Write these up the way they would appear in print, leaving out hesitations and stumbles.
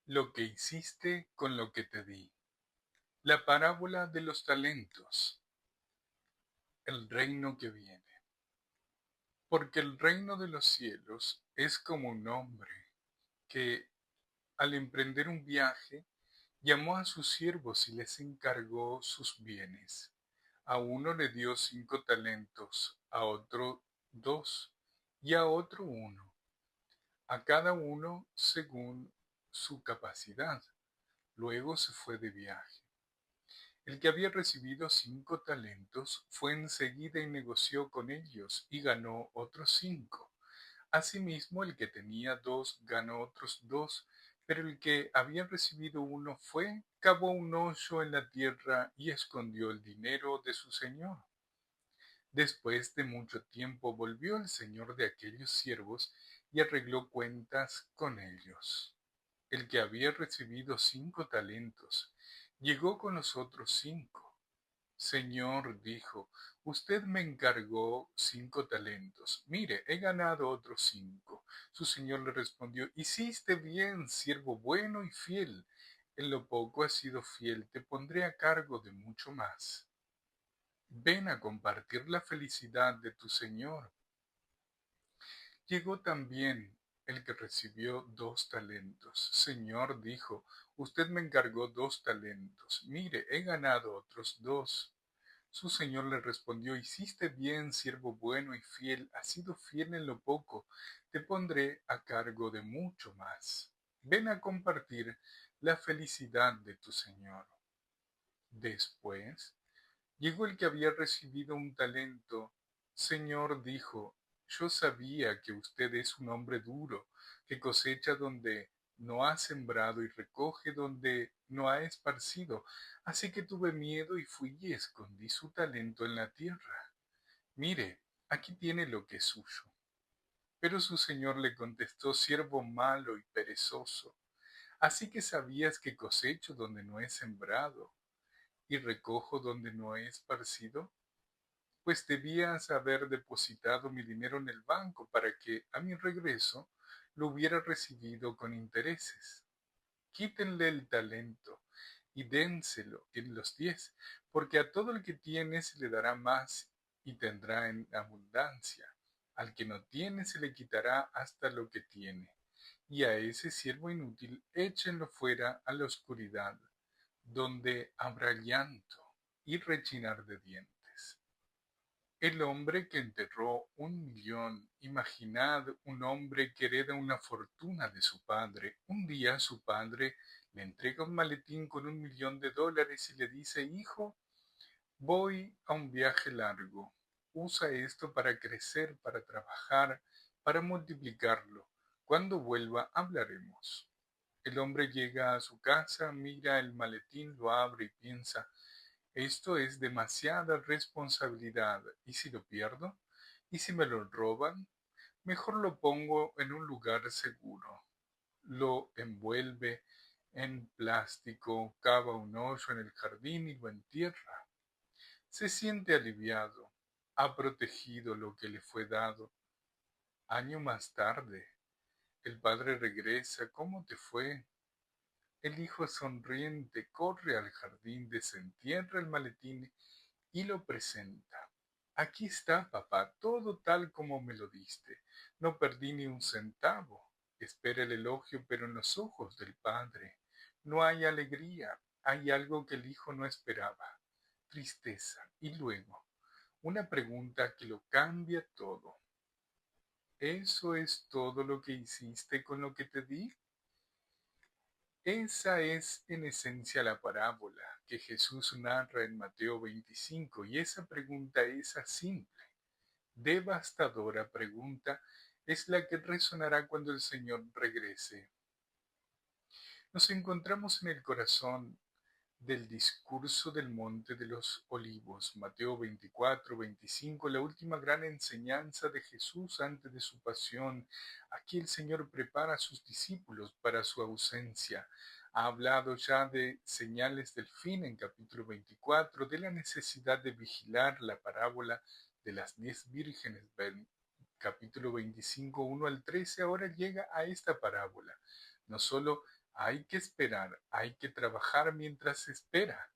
Lo que hiciste con lo que te di. La parábola de los talentos. El reino que viene. Porque el reino de los cielos es como un hombre que, al emprender un viaje, llamó a sus siervos y les encargó sus bienes. A uno le dio 5 talentos, a otro 2, y a otro 1, a cada uno según su capacidad. Luego se fue de viaje. El que había recibido 5 talentos fue enseguida y negoció con ellos y ganó otros 5. Asimismo, el que tenía 2 ganó otros 2, pero el que había recibido 1 fue, cavó un hoyo en la tierra y escondió el dinero de su señor. Después de mucho tiempo volvió el señor de aquellos siervos y arregló cuentas con ellos. El que había recibido 5 talentos llegó con los otros 5. Señor, dijo, usted me encargó 5 talentos. Mire, he ganado otros 5. Su señor le respondió, hiciste bien, siervo bueno y fiel. En lo poco has sido fiel, te pondré a cargo de mucho más. Ven a compartir la felicidad de tu señor. Llegó también el que recibió 2 talentos. Señor, dijo, usted me encargó 2 talentos. Mire, he ganado otros 2. Su señor le respondió, hiciste bien, siervo bueno y fiel, has sido fiel en lo poco, te pondré a cargo de mucho más. Ven a compartir la felicidad de tu señor. Después llegó el que había recibido 1 talento. Señor, dijo, yo sabía que usted es un hombre duro, que cosecha donde no ha sembrado y recoge donde no ha esparcido. Así que tuve miedo y fui y escondí su talento en la tierra. Mire, aquí tiene lo que es suyo. Pero su señor le contestó, siervo malo y perezoso. Así que sabías que cosecho donde no he sembrado y recojo donde no he esparcido. Pues debías haber depositado mi dinero en el banco para que, a mi regreso, lo hubiera recibido con intereses. Quítenle el talento y dénselo en los 10, porque a todo el que tiene se le dará más y tendrá en abundancia. Al que no tiene se le quitará hasta lo que tiene. Y a ese siervo inútil échenlo fuera a la oscuridad, donde habrá llanto y rechinar de dientes. El hombre que enterró 1 millón. Imaginad un hombre que hereda una fortuna de su padre. Un día su padre le entrega un maletín con $1 millón y le dice, hijo, voy a un viaje largo. Usa esto para crecer, para trabajar, para multiplicarlo. Cuando vuelva hablaremos. El hombre llega a su casa, mira el maletín, lo abre y piensa, esto es demasiada responsabilidad. ¿Y si lo pierdo? ¿Y si me lo roban? Mejor lo pongo en un lugar seguro. Lo envuelve en plástico, cava un hoyo en el jardín y lo entierra. Se siente aliviado. Ha protegido lo que le fue dado. Año más tarde, el padre regresa. ¿Cómo te fue? El hijo sonriente corre al jardín, desentierra el maletín y lo presenta. Aquí está, papá, todo tal como me lo diste. No perdí ni un centavo. Espera el elogio, pero en los ojos del padre no hay alegría. Hay algo que el hijo no esperaba. Tristeza. Y luego, una pregunta que lo cambia todo. ¿Eso es todo lo que hiciste con lo que te di? Esa es en esencia la parábola que Jesús narra en Mateo 25, y esa pregunta, esa simple, devastadora pregunta, es la que resonará cuando el Señor regrese. Nos encontramos en el corazón del discurso del Monte de los Olivos, Mateo 24-25, la última gran enseñanza de Jesús antes de su pasión. Aquí el Señor prepara a sus discípulos para su ausencia. Ha hablado ya de señales del fin en capítulo 24, de la necesidad de vigilar la parábola de las 10 vírgenes, capítulo 25, 1 al 13, ahora llega a esta parábola. No solo Hay que esperar, hay que trabajar mientras se espera.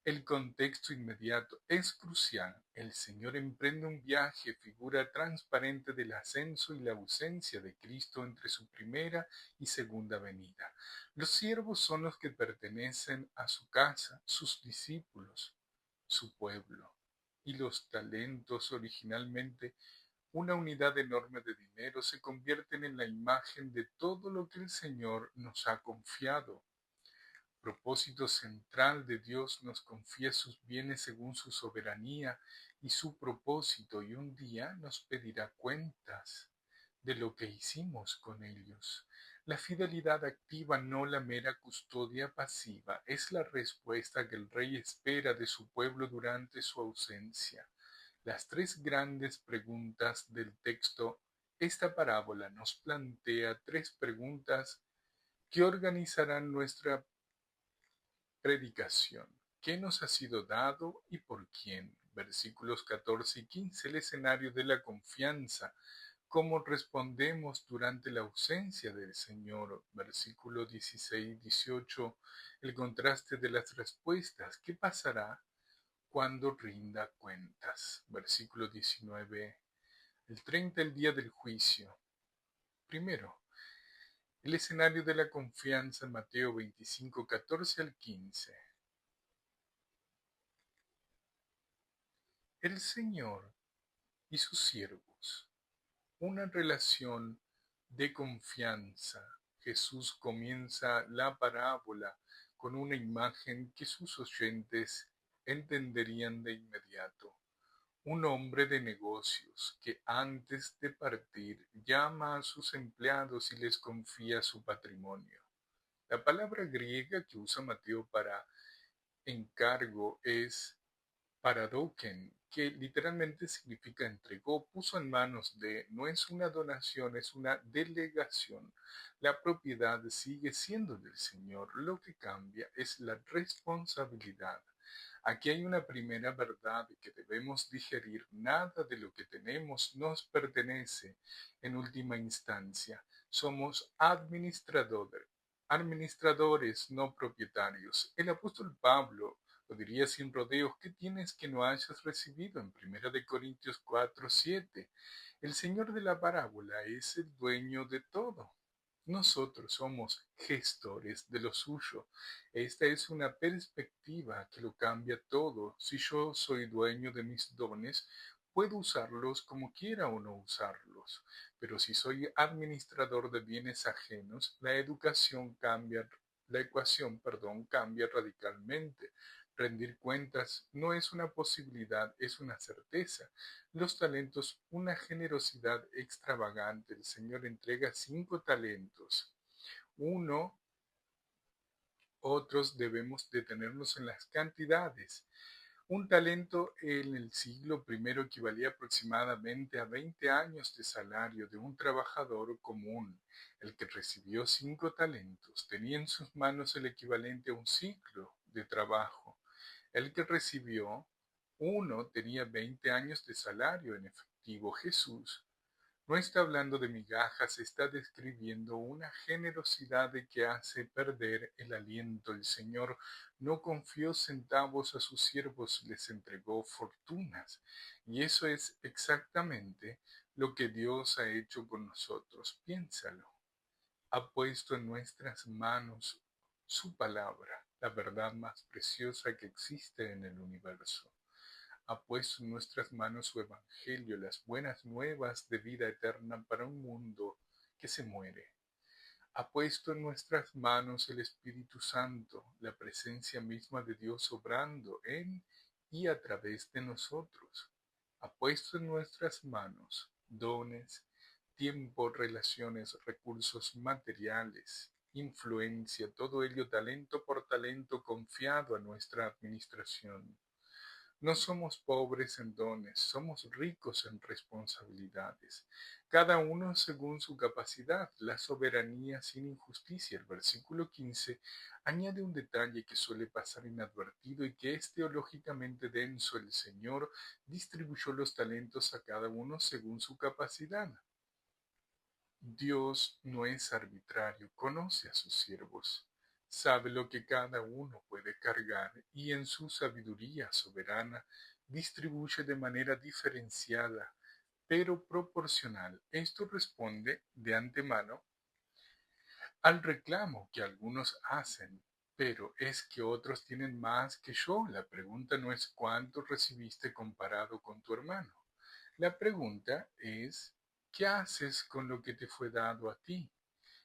El contexto inmediato es crucial. El Señor emprende un viaje, figura transparente del ascenso y la ausencia de Cristo entre su primera y segunda venida. Los siervos son los que pertenecen a su casa, sus discípulos, su pueblo. Y los talentos, originalmente una unidad enorme de dinero, se convierten en la imagen de todo lo que el Señor nos ha confiado. Propósito central de Dios nos confía sus bienes según su soberanía y su propósito, y un día nos pedirá cuentas de lo que hicimos con ellos. La fidelidad activa, no la mera custodia pasiva, es la respuesta que el Rey espera de su pueblo durante su ausencia. Las tres grandes preguntas del texto, esta parábola nos plantea tres preguntas que organizarán nuestra predicación. ¿Qué nos ha sido dado y por quién? Versículos 14 y 15, el escenario de la confianza. ¿Cómo respondemos durante la ausencia del Señor? Versículo 16 y 18, el contraste de las respuestas. ¿Qué pasará cuando rinda cuentas? Versículo 19, el 30, el día del juicio. Primero, el escenario de la confianza, Mateo 25, 14 al 15. El Señor y sus siervos. Una relación de confianza. Jesús comienza la parábola con una imagen que sus oyentes entenderían de inmediato. Un hombre de negocios que antes de partir llama a sus empleados y les confía su patrimonio. La palabra griega que usa Mateo para encargo es paradoken, que literalmente significa entregó, puso en manos de, no es una donación, es una delegación. La propiedad sigue siendo del Señor, lo que cambia es la responsabilidad. Aquí hay una primera verdad que debemos digerir: nada de lo que tenemos nos pertenece en última instancia. Somos administradores, no propietarios. El apóstol Pablo lo diría sin rodeos: ¿qué tienes que no hayas recibido? En 1 Corintios 4:7. El Señor de la parábola es el dueño de todo. Nosotros somos gestores de lo suyo. Esta es una perspectiva que lo cambia todo. Si yo soy dueño de mis dones, puedo usarlos como quiera o no usarlos. Pero si soy administrador de bienes ajenos, la ecuación, cambia radicalmente. Rendir cuentas no es una posibilidad, es una certeza. Los talentos, una generosidad extravagante. El Señor entrega 5 talentos. Uno, otros debemos detenernos en las cantidades. Un talento en el siglo I equivalía aproximadamente a 20 años de salario de un trabajador común. El que recibió 5 talentos tenía en sus manos el equivalente a un ciclo de trabajo. El que recibió uno tenía 20 años de salario en efectivo. Jesús no está hablando de migajas, está describiendo una generosidad de que hace perder el aliento. El Señor no confió centavos a sus siervos, les entregó fortunas. Y eso es exactamente lo que Dios ha hecho con nosotros. Piénsalo. Ha puesto en nuestras manos su palabra, la verdad más preciosa que existe en el universo. Ha puesto en nuestras manos su evangelio, las buenas nuevas de vida eterna para un mundo que se muere. Ha puesto en nuestras manos el Espíritu Santo, la presencia misma de Dios obrando en y a través de nosotros. Ha puesto en nuestras manos dones, tiempo, relaciones, recursos materiales, influencia, todo ello talento por talento confiado a nuestra administración. No somos pobres en dones, somos ricos en responsabilidades, cada uno según su capacidad, la soberanía sin injusticia. El versículo 15 añade un detalle que suele pasar inadvertido y que es teológicamente denso: el Señor distribuyó los talentos a cada uno según su capacidad. Dios no es arbitrario, conoce a sus siervos, sabe lo que cada uno puede cargar y en su sabiduría soberana distribuye de manera diferenciada, pero proporcional. Esto responde de antemano al reclamo que algunos hacen, pero es que otros tienen más que yo. La pregunta no es cuánto recibiste comparado con tu hermano. La pregunta es, ¿qué haces con lo que te fue dado a ti?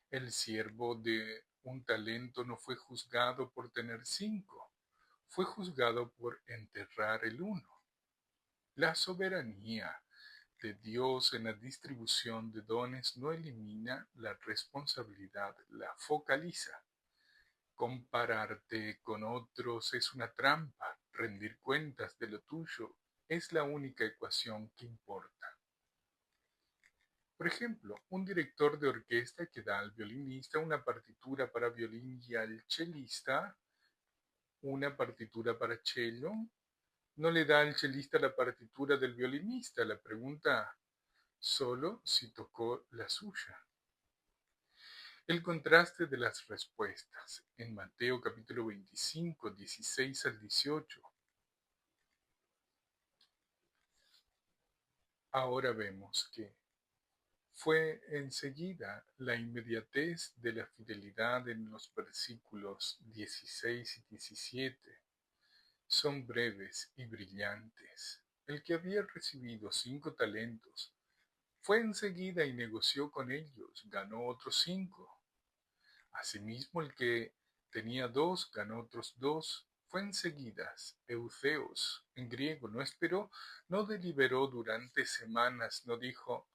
El siervo de un talento no fue juzgado por tener 5, fue juzgado por enterrar el uno. La soberanía de Dios en la distribución de dones no elimina la responsabilidad, la focaliza. Compararte con otros es una trampa, rendir cuentas de lo tuyo es la única ecuación que importa. Por ejemplo, un director de orquesta que da al violinista una partitura para violín y al chelista una partitura para cello, no le da al chelista la partitura del violinista. La pregunta solo si tocó la suya. El contraste de las respuestas en Mateo capítulo 25, 16 al 18. Ahora vemos que fue enseguida la inmediatez de la fidelidad en los versículos 16 y 17. Son breves y brillantes. El que había recibido 5 talentos fue enseguida y negoció con ellos, ganó otros 5. Asimismo, el que tenía 2 ganó otros 2. Fue enseguida, eutheos, en griego, no esperó, no deliberó durante semanas, no dijo,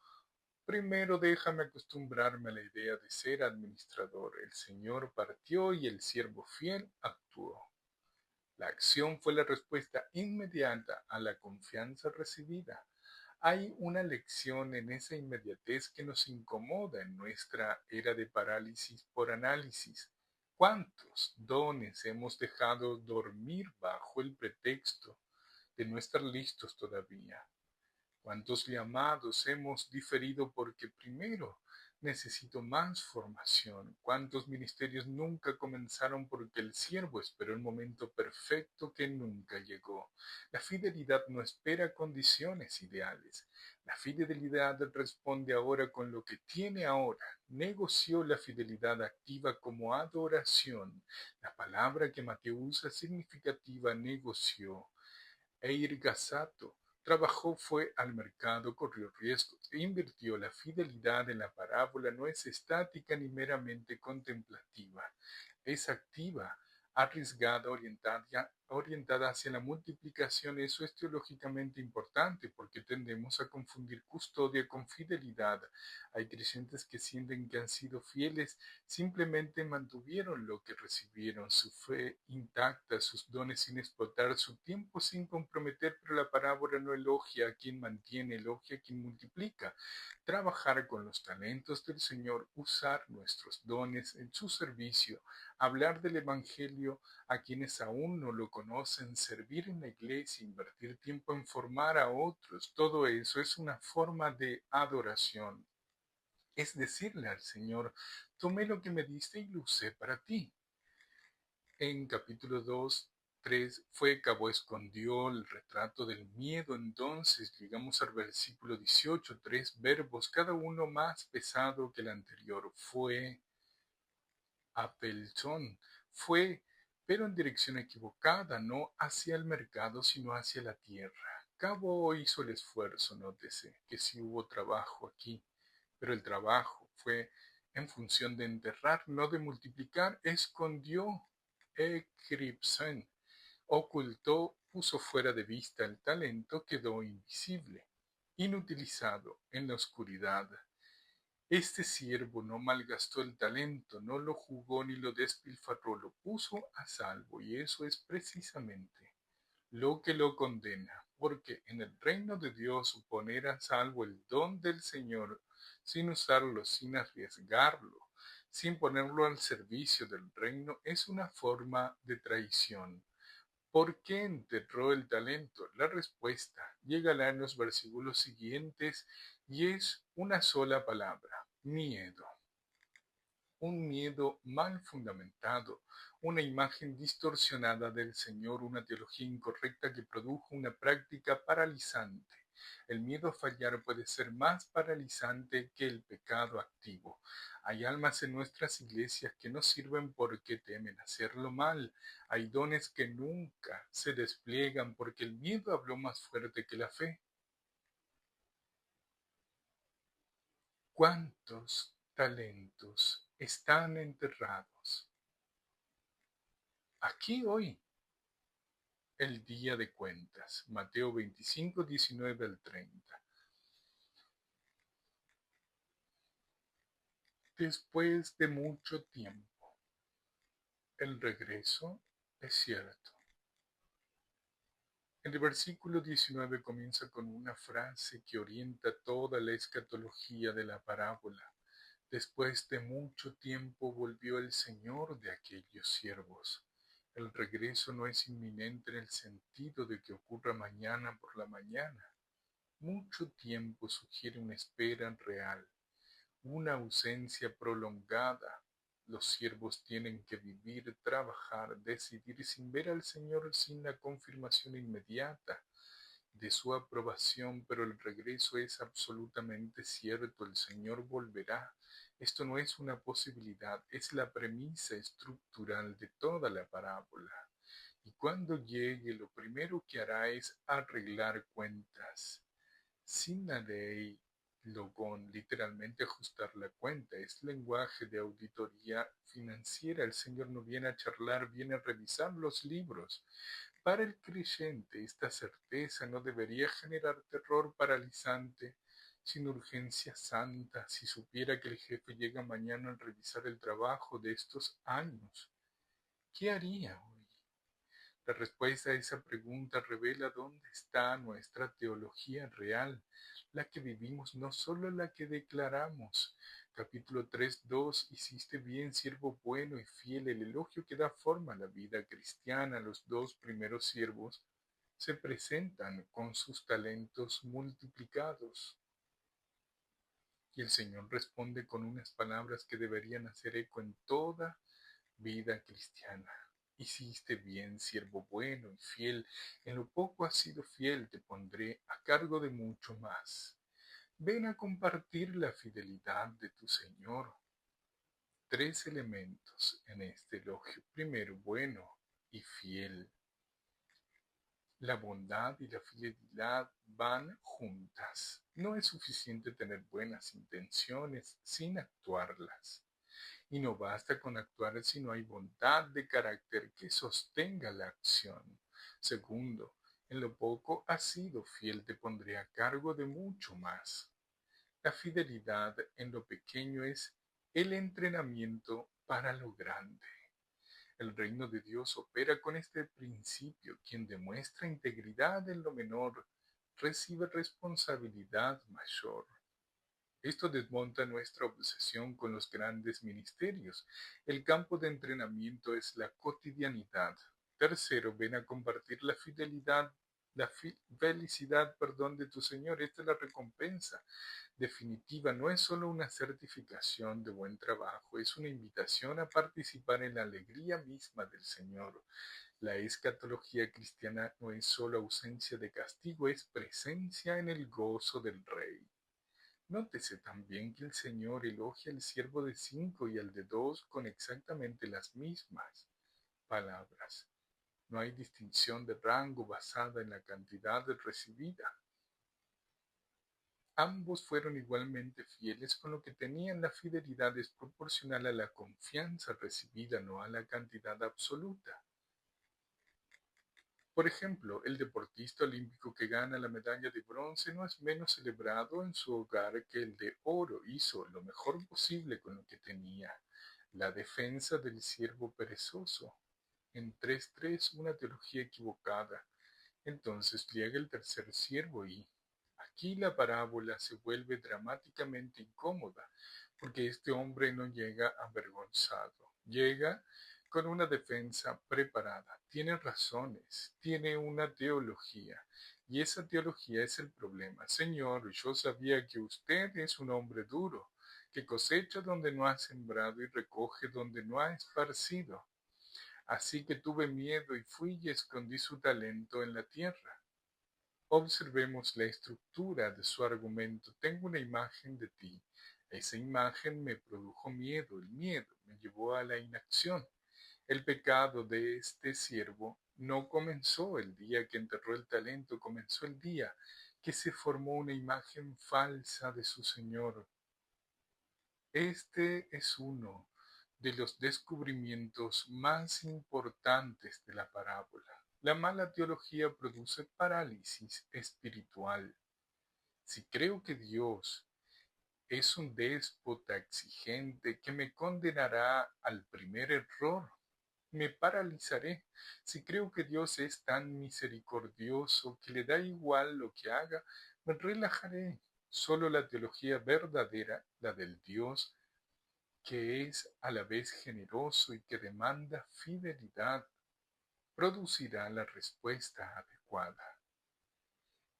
primero déjame acostumbrarme a la idea de ser administrador. El Señor partió y el siervo fiel actuó. La acción fue la respuesta inmediata a la confianza recibida. Hay una lección en esa inmediatez que nos incomoda en nuestra era de parálisis por análisis. ¿Cuántos dones hemos dejado dormir bajo el pretexto de no estar listos todavía? ¿Cuántos llamados hemos diferido porque primero necesito más formación? ¿Cuántos ministerios nunca comenzaron porque el siervo esperó el momento perfecto que nunca llegó? La fidelidad no espera condiciones ideales. La fidelidad responde ahora con lo que tiene ahora. Negoció la fidelidad activa como adoración. La palabra que Mateo usa significativa negoció. Eirgasato trabajó, fue al mercado, corrió riesgos e invirtió. La fidelidad en la parábola no es estática ni meramente contemplativa, es activa, arriesgada, orientada hacia la multiplicación. Eso es teológicamente importante porque tendemos a confundir custodia con fidelidad. Hay creyentes que sienten que han sido fieles, simplemente mantuvieron lo que recibieron, su fe intacta, sus dones sin explotar, su tiempo sin comprometer, pero la parábola no elogia a quien mantiene, elogia a quien multiplica. Trabajar con los talentos del Señor, usar nuestros dones en su servicio, hablar del Evangelio a quienes aún no lo conocen, servir en la iglesia, invertir tiempo en formar a otros, todo eso es una forma de adoración. Es decirle al Señor, tomé lo que me diste y lo usé para ti. En capítulo 2, 3, Cabo escondió el retrato del miedo. Entonces llegamos al versículo 18, 3 verbos, cada uno más pesado que el anterior. Fue Apelchón, fue, pero en dirección equivocada, no hacia el mercado, sino hacia la tierra. Cabo hizo el esfuerzo, nótese que sí hubo trabajo aquí, pero el trabajo fue en función de enterrar, no de multiplicar. Escondió, eclipsen, ocultó, puso fuera de vista el talento, quedó invisible, inutilizado en la oscuridad. Este siervo no malgastó el talento, no lo jugó ni lo despilfarró, lo puso a salvo, y eso es precisamente lo que lo condena, porque en el reino de Dios poner a salvo el don del Señor sin usarlo, sin arriesgarlo, sin ponerlo al servicio del reino, es una forma de traición. ¿Por qué enterró el talento? La respuesta llegará en los versículos siguientes y es una sola palabra: Miedo. Un miedo mal fundamentado, una imagen distorsionada del Señor, una teología incorrecta que produjo una práctica paralizante. El miedo a fallar puede ser más paralizante que el pecado activo. Hay almas en nuestras iglesias que no sirven porque temen hacerlo mal. Hay dones que nunca se despliegan porque el miedo habló más fuerte que la fe. ¿Cuántos talentos están enterrados aquí hoy? El día de cuentas, Mateo 25, 19 al 30. Después de mucho tiempo, el regreso es cierto. El versículo 19 comienza con una frase que orienta toda la escatología de la parábola. Después de mucho tiempo volvió el Señor de aquellos siervos. El regreso no es inminente en el sentido de que ocurra mañana por la mañana. Mucho tiempo sugiere una espera real, una ausencia prolongada. Los siervos tienen que vivir, trabajar, decidir sin ver al Señor, sin la confirmación inmediata de su aprobación, pero el regreso es absolutamente cierto, el Señor volverá. Esto no es una posibilidad, es la premisa estructural de toda la parábola. Y cuando llegue, lo primero que hará es arreglar cuentas. Sin la ley, logón, literalmente ajustar la cuenta, es lenguaje de auditoría financiera. El Señor no viene a charlar, viene a revisar los libros. Para el creyente, esta certeza no debería generar terror paralizante, sino urgencia santa. Si supiera que el jefe llega mañana a revisar el trabajo de estos años, ¿qué haría hoy? La respuesta a esa pregunta revela dónde está nuestra teología real, la que vivimos, no solo la que declaramos. Capítulo 3, 2. Hiciste bien, siervo bueno y fiel, el elogio que da forma a la vida cristiana. Los dos primeros siervos se presentan con sus talentos multiplicados. Y el Señor responde con unas palabras que deberían hacer eco en toda vida cristiana. Hiciste bien, siervo bueno y fiel. En lo poco has sido fiel, te pondré a cargo de mucho más. Ven a compartir la fidelidad de tu Señor. Tres elementos en este elogio. Primero, bueno y fiel. La bondad y la fidelidad van juntas. No es suficiente tener buenas intenciones sin actuarlas. Y no basta con actuar si no hay bondad de carácter que sostenga la acción. Segundo, en lo poco has sido fiel, te pondré a cargo de mucho más. La fidelidad en lo pequeño es el entrenamiento para lo grande. El reino de Dios opera con este principio. Quien demuestra integridad en lo menor recibe responsabilidad mayor. Esto desmonta nuestra obsesión con los grandes ministerios. El campo de entrenamiento es la cotidianidad. Tercero, ven a compartir la fidelidad, felicidad de tu Señor. Esta es la recompensa definitiva. No es solo una certificación de buen trabajo, es una invitación a participar en la alegría misma del Señor. La escatología cristiana no es solo ausencia de castigo, es presencia en el gozo del Rey. Nótese también que el Señor elogia al siervo de 5 y al de 2 con exactamente las mismas palabras. No hay distinción de rango basada en la cantidad recibida. Ambos fueron igualmente fieles, con lo que tenían la fidelidad es proporcional a la confianza recibida, no a la cantidad absoluta. Por ejemplo, el deportista olímpico que gana la medalla de bronce no es menos celebrado en su hogar que el de oro. Hizo lo mejor posible con lo que tenía. La defensa del siervo perezoso. En 3.3, una teología equivocada. Entonces llega el tercer siervo y aquí la parábola se vuelve dramáticamente incómoda, porque este hombre no llega avergonzado, llega con una defensa preparada, tiene razones, tiene una teología, y esa teología es el problema. Señor, yo sabía que usted es un hombre duro, que cosecha donde no ha sembrado y recoge donde no ha esparcido. Así que tuve miedo y fui y escondí su talento en la tierra. Observemos la estructura de su argumento. Tengo una imagen de ti. Esa imagen me produjo miedo. El miedo me llevó a la inacción. El pecado de este siervo no comenzó el día que enterró el talento, comenzó el día que se formó una imagen falsa de su Señor. Este es uno de los descubrimientos más importantes de la parábola. La mala teología produce parálisis espiritual. Si creo que Dios es un déspota exigente que me condenará al primer error, me paralizaré. Si creo que Dios es tan misericordioso que le da igual lo que haga, me relajaré. Solo la teología verdadera, la del Dios que es a la vez generoso y que demanda fidelidad, producirá la respuesta adecuada.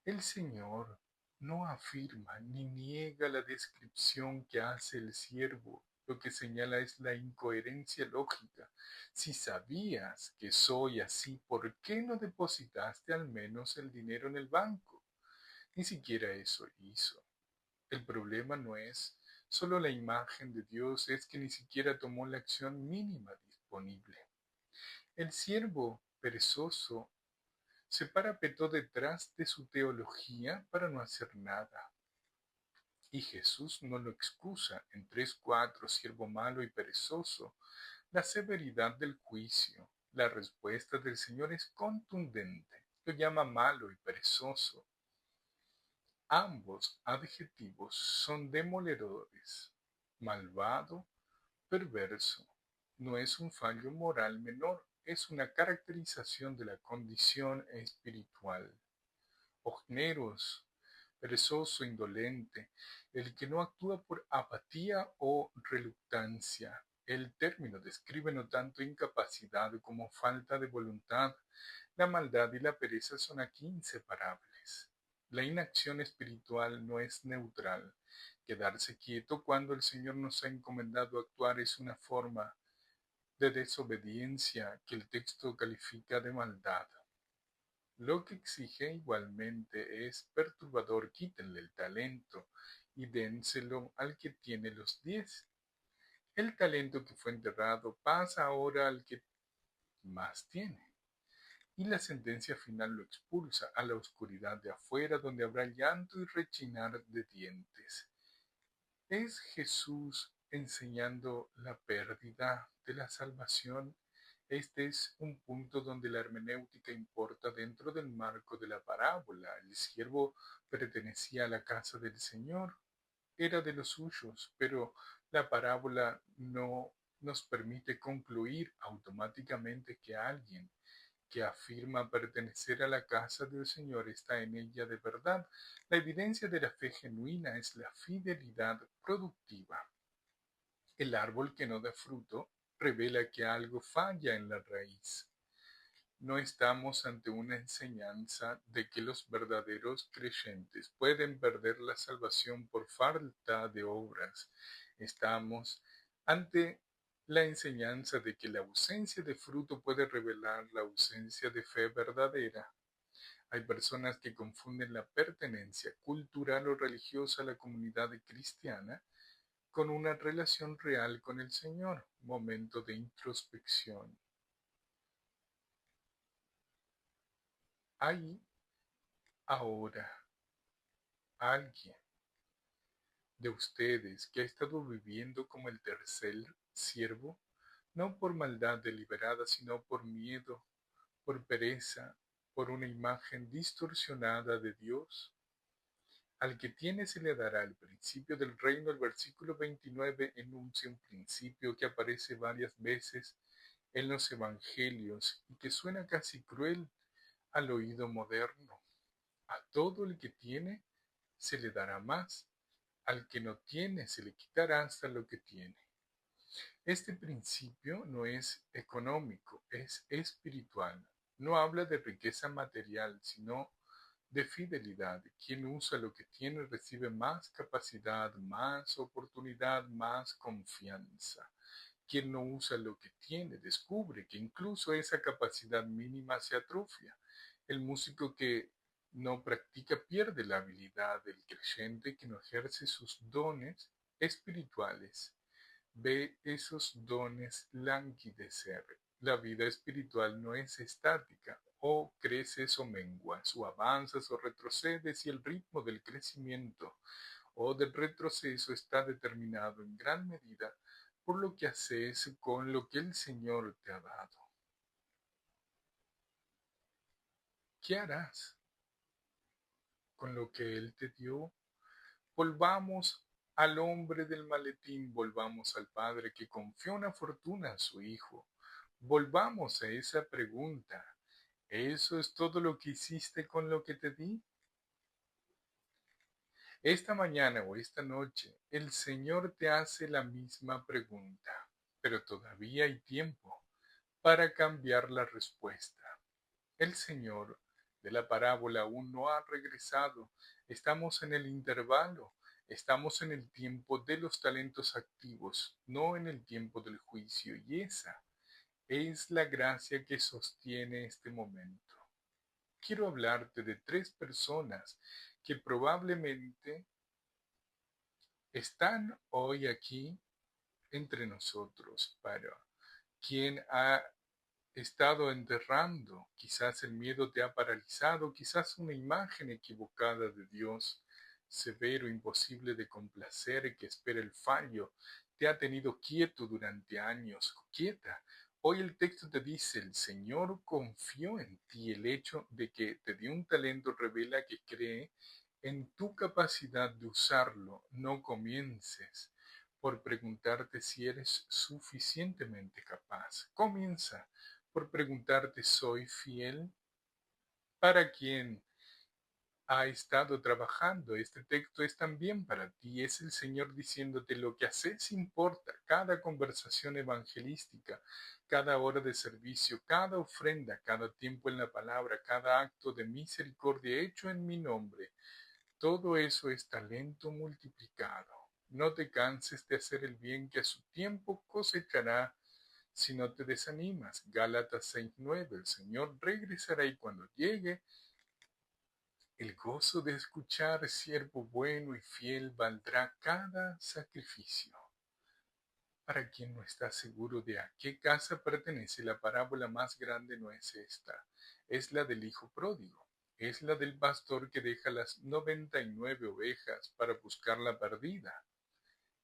El Señor no afirma ni niega la descripción que hace el siervo. Lo que señala es la incoherencia lógica. Si sabías que soy así, ¿por qué no depositaste al menos el dinero en el banco? Ni siquiera eso hizo. El problema no es solo la imagen de Dios, es que ni siquiera tomó la acción mínima disponible. El siervo perezoso se parapetó detrás de su teología para no hacer nada. Y Jesús no lo excusa en 3:4, siervo malo y perezoso. La severidad del juicio. La respuesta del Señor es contundente. Lo llama malo y perezoso. Ambos adjetivos son demoledores. Malvado, perverso. No es un fallo moral menor, es una caracterización de la condición espiritual. Ojneros, perezoso, indolente, el que no actúa por apatía o reluctancia. El término describe no tanto incapacidad como falta de voluntad. La maldad y la pereza son aquí inseparables. La inacción espiritual no es neutral. Quedarse quieto cuando el Señor nos ha encomendado actuar es una forma de desobediencia que el texto califica de maldad. Lo que exige igualmente es perturbador, quítenle el talento y dénselo al que tiene los 10. El talento que fue enterrado pasa ahora al que más tiene. Y la sentencia final lo expulsa a la oscuridad de afuera, donde habrá llanto y rechinar de dientes. ¿Es Jesús enseñando la pérdida de la salvación? Este es un punto donde la hermenéutica importa dentro del marco de la parábola. El siervo pertenecía a la casa del Señor, era de los suyos, pero la parábola no nos permite concluir automáticamente que alguien que afirma pertenecer a la casa del Señor está en ella de verdad. La evidencia de la fe genuina es la fidelidad productiva. El árbol que no da fruto revela que algo falla en la raíz. No estamos ante una enseñanza de que los verdaderos creyentes pueden perder la salvación por falta de obras. Estamos ante la enseñanza de que la ausencia de fruto puede revelar la ausencia de fe verdadera. Hay personas que confunden la pertenencia cultural o religiosa a la comunidad cristiana con una relación real con el Señor. Momento de introspección. ¿Hay ahora alguien de ustedes que ha estado viviendo como el tercer siervo, no por maldad deliberada, sino por miedo, por pereza, por una imagen distorsionada de Dios? Al que tiene se le dará el principio del reino. El versículo 29 enuncia un principio que aparece varias veces en los evangelios y que suena casi cruel al oído moderno. A todo el que tiene se le dará más, al que no tiene se le quitará hasta lo que tiene. Este principio no es económico, es espiritual. No habla de riqueza material, sino de fidelidad. Quien usa lo que tiene recibe más capacidad, más oportunidad, más confianza. Quien no usa lo que tiene descubre que incluso esa capacidad mínima se atrofia. El músico que no practica pierde la habilidad. El creyente que no ejerce sus dones espirituales ve esos dones languidecer. La vida espiritual no es estática, o creces o menguas, o avanzas o retrocedes, y el ritmo del crecimiento o del retroceso está determinado en gran medida por lo que haces con lo que el Señor te ha dado. ¿Qué harás con lo que Él te dio? Volvamos al hombre del maletín, volvamos al padre que confió una fortuna a su hijo. Volvamos a esa pregunta. ¿Eso es todo lo que hiciste con lo que te di? Esta mañana o esta noche, el Señor te hace la misma pregunta, pero todavía hay tiempo para cambiar la respuesta. El Señor de la parábola aún no ha regresado. Estamos en el intervalo. Estamos en el tiempo de los talentos activos, no en el tiempo del juicio. Y esa es la gracia que sostiene este momento. Quiero hablarte de 3 personas que probablemente están hoy aquí entre nosotros, para quien ha estado enterrando. Quizás el miedo te ha paralizado, quizás una imagen equivocada de Dios, severo, imposible de complacer, que espera el fallo, te ha tenido quieto durante años, quieta. Hoy el texto te dice, el Señor confió en ti. El hecho de que te dio un talento revela que cree en tu capacidad de usarlo. No comiences por preguntarte si eres suficientemente capaz. Comienza por preguntarte, ¿soy fiel? ¿Para quién ha estado trabajando? Este texto es también para ti. Es el Señor diciéndote, lo que haces importa. Cada conversación evangelística, cada hora de servicio, cada ofrenda, cada tiempo en la palabra, cada acto de misericordia hecho en mi nombre. Todo eso es talento multiplicado. No te canses de hacer el bien, que a su tiempo cosechará si no te desanimas. Gálatas 6:9. El Señor regresará, y cuando llegue, el gozo de escuchar, siervo bueno y fiel, valdrá cada sacrificio. Para quien no está seguro de a qué casa pertenece, la parábola más grande no es esta. Es la del hijo pródigo. Es la del pastor que deja las 99 ovejas para buscar la perdida.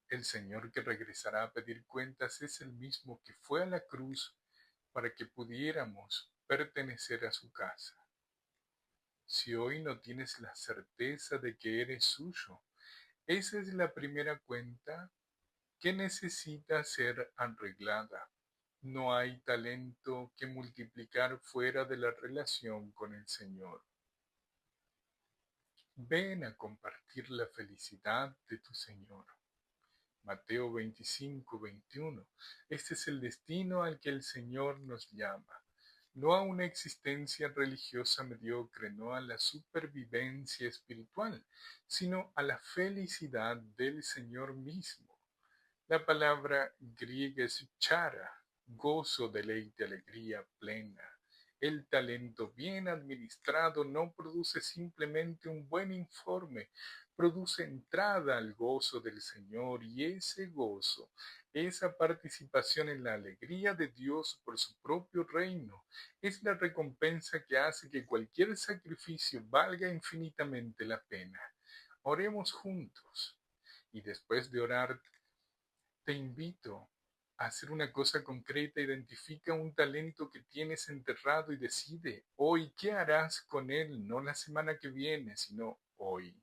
El Señor que regresará a pedir cuentas es el mismo que fue a la cruz para que pudiéramos pertenecer a su casa. Si hoy no tienes la certeza de que eres suyo, esa es la primera cuenta que necesita ser arreglada. No hay talento que multiplicar fuera de la relación con el Señor. Ven a compartir la felicidad de tu Señor. Mateo 25:21. Este es el destino al que el Señor nos llama. No a una existencia religiosa mediocre, no a la supervivencia espiritual, sino a la felicidad del Señor mismo. La palabra griega es chara, gozo, deleite, alegría plena. El talento bien administrado no produce simplemente un buen informe, produce entrada al gozo del Señor, y ese gozo, esa participación en la alegría de Dios por su propio reino, es la recompensa que hace que cualquier sacrificio valga infinitamente la pena. Oremos juntos, y después de orar, te invito a hacer una cosa concreta. Identifica un talento que tienes enterrado y decide hoy qué harás con él, no la semana que viene, sino hoy.